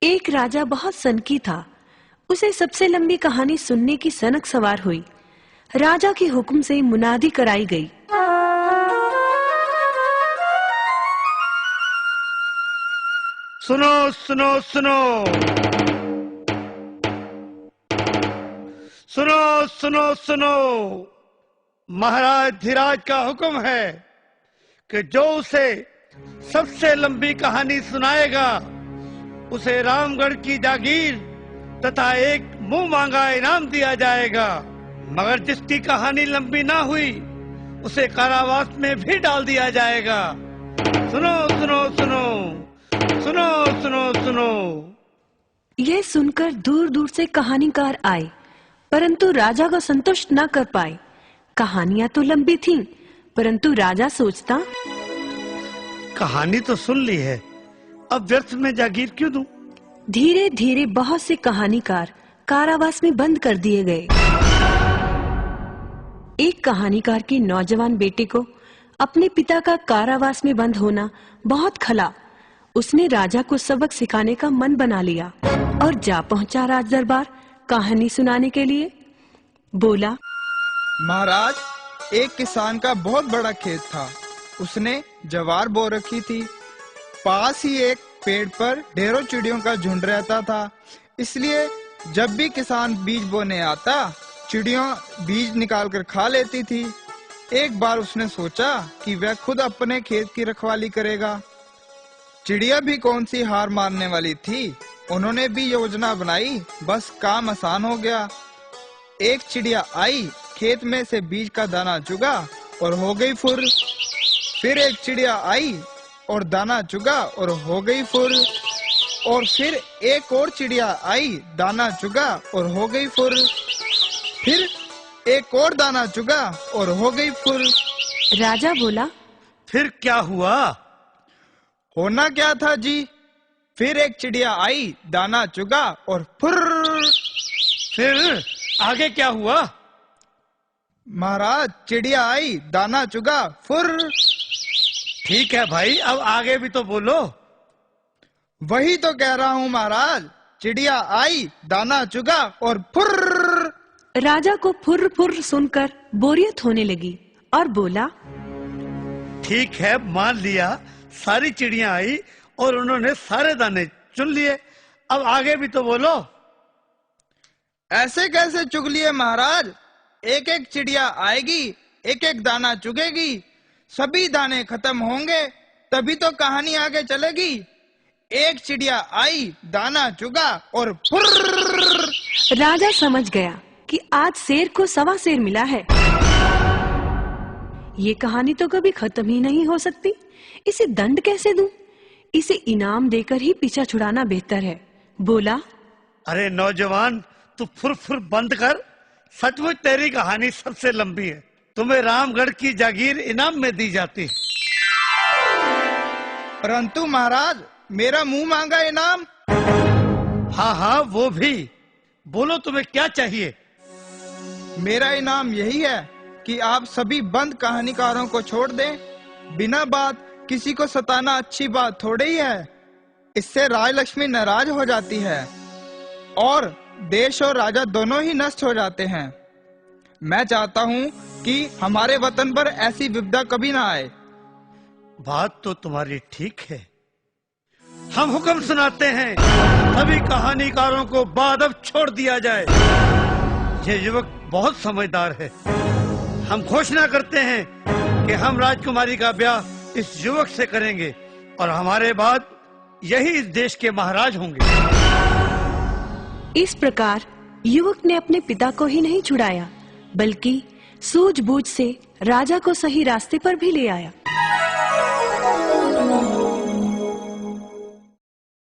एक राजा बहुत सनकी था। उसे सबसे लंबी कहानी सुनने की सनक सवार हुई। राजा के हुक्म से मुनादी कराई गई। सुनो सुनो सुनो, सुनो सुनो सुनो, महाराज धीराज का हुक्म है कि जो उसे सबसे लंबी कहानी सुनाएगा उसे रामगढ़ की जागीर तथा एक मुंह मांगा इनाम दिया जाएगा। मगर जिसकी कहानी लंबी ना हुई उसे कारावास में भी डाल दिया जाएगा। सुनो सुनो सुनो, सुनो सुनो सुनो। यह सुनकर दूर दूर से कहानीकार आए, परंतु राजा को संतुष्ट न कर पाए। कहानियां तो लंबी थीं, परंतु राजा सोचता, कहानी तो सुन ली है, अब व्यर्थ में जागीर क्यों दूं? धीरे धीरे बहुत से कहानीकार कारावास में बंद कर दिए गए। एक कहानीकार के नौजवान बेटे को अपने पिता का कारावास में बंद होना बहुत खला। उसने राजा को सबक सिखाने का मन बना लिया और जा पहुंचा राज दरबार कहानी सुनाने के लिए। बोला, महाराज, एक किसान का बहुत बड़ा खेत था। उसने ज्वार बो रखी थी। पास ही एक पेड़ पर ढेरों चिड़ियों का झुंड रहता था, इसलिए जब भी किसान बीज बोने आता, चिड़ियों बीज निकालकर खा लेती थी। एक बार उसने सोचा कि वह खुद अपने खेत की रखवाली करेगा। चिड़िया भी कौन सी हार मारने वाली थी। उन्होंने भी योजना बनाई, बस काम आसान हो गया। एक चिड़िया आई, खेत में से बीज का दाना चुगा और हो गई फुर। फिर एक चिड़िया आई और दाना चुगा और हो गई फुर। और फिर एक और चिड़िया आई, दाना चुगा और हो गई फुर। फिर एक और दाना चुगा और हो गई फुर। राजा बोला, फिर क्या हुआ? होना क्या था जी? फिर एक चिड़िया आई, दाना चुगा और फुर। फिर आगे क्या हुआ? महाराज, चिड़िया आई, दाना चुगा, फुर। ठीक है भाई, अब आगे भी तो बोलो। वही तो कह रहा हूँ महाराज, चिड़िया आई, दाना चुगा और फुर। राजा को फुर फुर सुनकर बोरियत होने लगी और बोला, ठीक है, मान लिया, सारी चिड़िया आई और उन्होंने सारे दाने चुन लिए। अब आगे भी तो बोलो। ऐसे कैसे चुग लिए महाराज? एक एक चिड़िया आएगी, एक एक दाना चुगेगी, सभी दाने खत्म होंगे, तभी तो कहानी आगे चलेगी। एक चिड़िया आई, दाना चुगा और फुर्र। राजा समझ गया कि आज शेर को सवा शेर मिला है। ये कहानी तो कभी खत्म ही नहीं हो सकती। इसे दंड कैसे दूं? इसे इनाम देकर ही पीछा छुड़ाना बेहतर है। बोला, अरे नौजवान, तू फुर फुर बंद कर। सचमुच तेरी कहानी सबसे लंबी है। तुम्हें रामगढ़ की जागीर इनाम में दी जाती है। परंतु महाराज, मेरा मुंह मांगा इनाम। हाँ हाँ, वो भी बोलो, तुम्हें क्या चाहिए? मेरा इनाम यही है कि आप सभी बंद कहानीकारों को छोड़ दें। बिना बात किसी को सताना अच्छी बात थोड़ी ही है। इससे राजलक्ष्मी नाराज हो जाती है और देश और राजा दोनों ही नष्ट हो जाते हैं। मैं चाहता हूँ कि हमारे वतन पर ऐसी विपदा कभी ना आए। बात तो तुम्हारी ठीक है। हम हुक्म सुनाते हैं, सभी कहानीकारों को बादब छोड़ दिया जाए। ये युवक बहुत समझदार है। हम घोषणा करते हैं कि हम राजकुमारी का ब्याह इस युवक से करेंगे और हमारे बाद यही इस देश के महाराज होंगे। इस प्रकार युवक ने अपने पिता को ही नहीं छुड़ाया, बल्कि सूझबूझ से राजा को सही रास्ते पर भी ले आया।